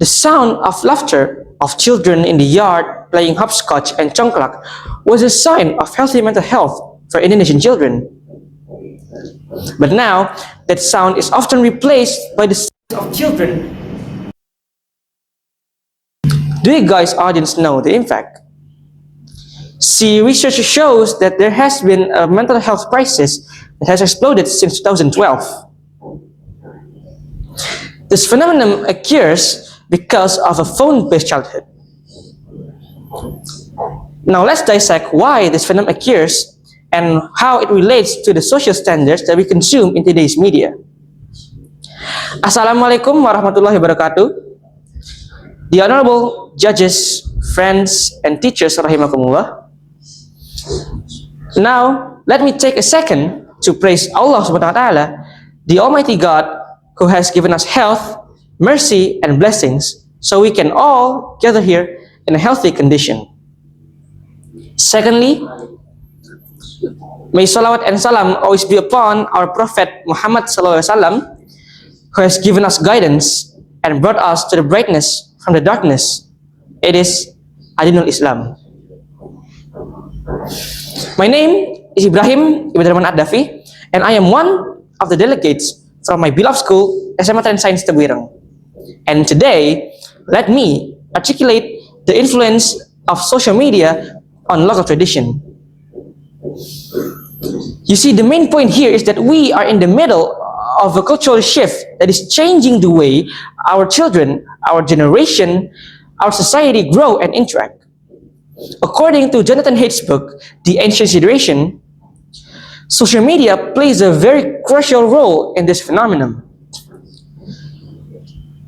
The sound of laughter of children in the yard playing hopscotch and congklak was a sign of healthy mental health for Indonesian children. But now, that sound is often replaced by the sound of children. Do you guys audience know the impact? See, research shows that there has been a mental health crisis that has exploded since 2012. This phenomenon occurs because of a phone-based childhood. Now let's dissect why this phenomenon occurs and how it relates to the social standards that we consume in today's media. Assalamualaikum warahmatullahi wabarakatuh. The honorable judges, friends, and teachers, rahimakumullah. Now, let me take a second to praise Allah subhanahu wa ta'ala, the Almighty God, who has given us health, mercy, and blessings, so we can all gather here in a healthy condition. Secondly, may salawat and salam always be upon our Prophet Muhammad sallallahu alaihi wasallam, who has given us guidance and brought us to the brightness from the darkness. It is Adinul Islam. My name is Ibrahim Ibn Rahman Ad-Dafi, and I am one of the delegates from my beloved school, SMA Tren Sains Tebuireng. And today, let me articulate the influence of social media on local tradition. You see, the main point here is that we are in the middle of a cultural shift that is changing the way our children, our generation, our society grow and interact. According to Jonathan Haidt's book, The Ancient Generation, social media plays a very crucial role in this phenomenon.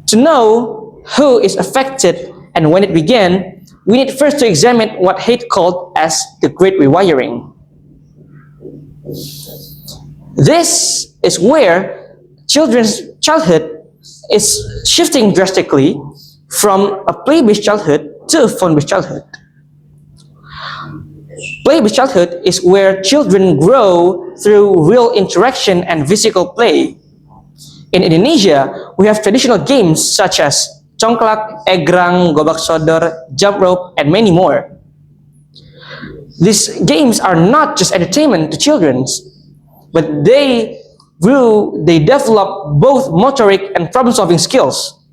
To know who is affected and when it began, we need first to examine what Haidt called as the Great Rewiring. This is where children's childhood is shifting drastically from a play-based childhood to a phone-based childhood. Play-based childhood is where children grow through real interaction and physical play. In Indonesia, we have traditional games such as congklak, egrang, gobak sodor, jump rope, and many more. These games are not just entertainment to children, but they develop both motoric and problem-solving skills,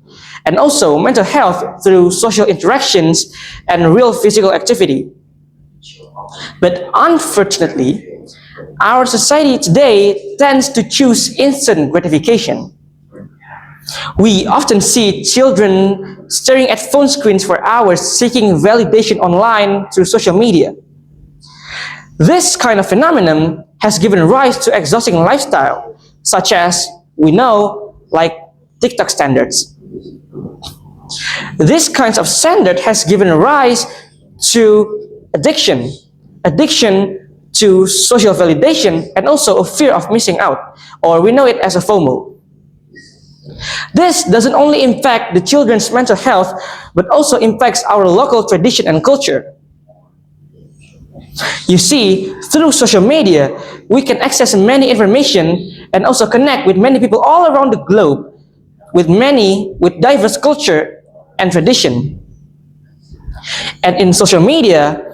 and also mental health through social interactions and real physical activity. But unfortunately, our society today tends to choose instant gratification. We often see children staring at phone screens for hours seeking validation online through social media. This kind of phenomenon has given rise to exhausting lifestyle, such as we know, like TikTok standards. This kind of standard has given rise to addiction to social validation, and also a fear of missing out, or we know it as a FOMO. This doesn't only impact the children's mental health, but also impacts our local tradition and culture. You see, through social media, we can access many information and also connect with many people all around the globe, with diverse culture and tradition. And in social media,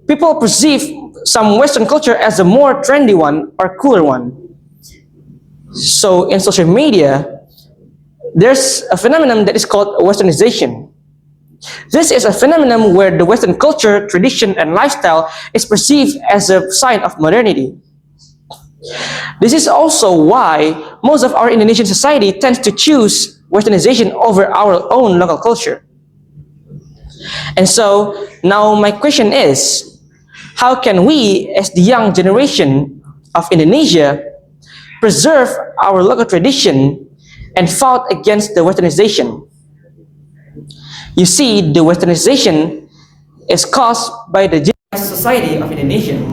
people perceive some Western culture as a more trendy one or cooler one. So in social media, there's a phenomenon that is called Westernization. This is a phenomenon where the Western culture, tradition, and lifestyle is perceived as a sign of modernity. This is also why most of our Indonesian society tends to choose Westernization over our own local culture. And so, now my question is, how can we, as the young generation of Indonesia, preserve our local tradition and fought against the Westernization? You see, the Westernization is caused by the society of Indonesia.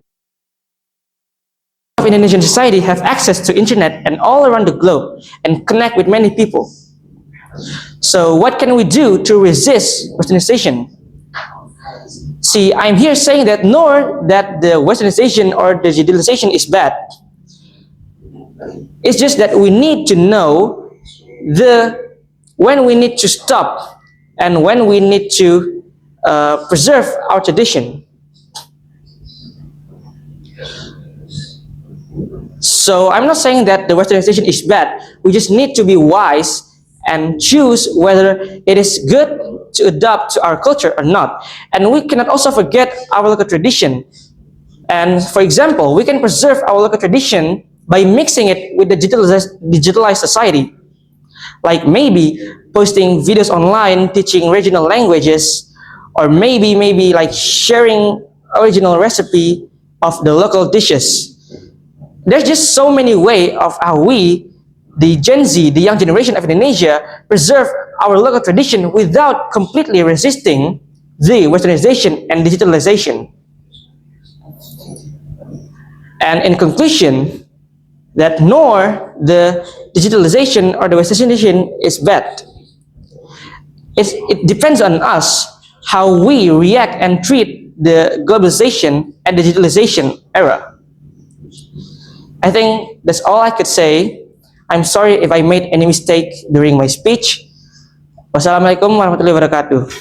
Indonesian society have access to internet and all around the globe and connect with many people. So what can we do to resist Westernization? See, I'm here saying that nor that the Westernization or the digitalization is bad. It's just that we need to know when we need to stop and when we need to preserve our tradition. So I'm not saying that the westernization is bad. We just need to be wise and choose whether it is good to adopt to our culture or not. And we cannot also forget our local tradition. And for example, we can preserve our local tradition by mixing it with the digitalized society. Like maybe posting videos online teaching regional languages, or maybe like sharing original recipe of the local dishes. There's just so many ways of how we, the Gen Z, the young generation of Indonesia, preserve our local tradition without completely resisting the westernization and digitalization. And in conclusion, that nor the digitalization or the westernization is bad. It depends on us how we react and treat the globalization and digitalization era. I think that's all I could say. I'm sorry if I made any mistake during my speech. Wassalamualaikum warahmatullahi wabarakatuh.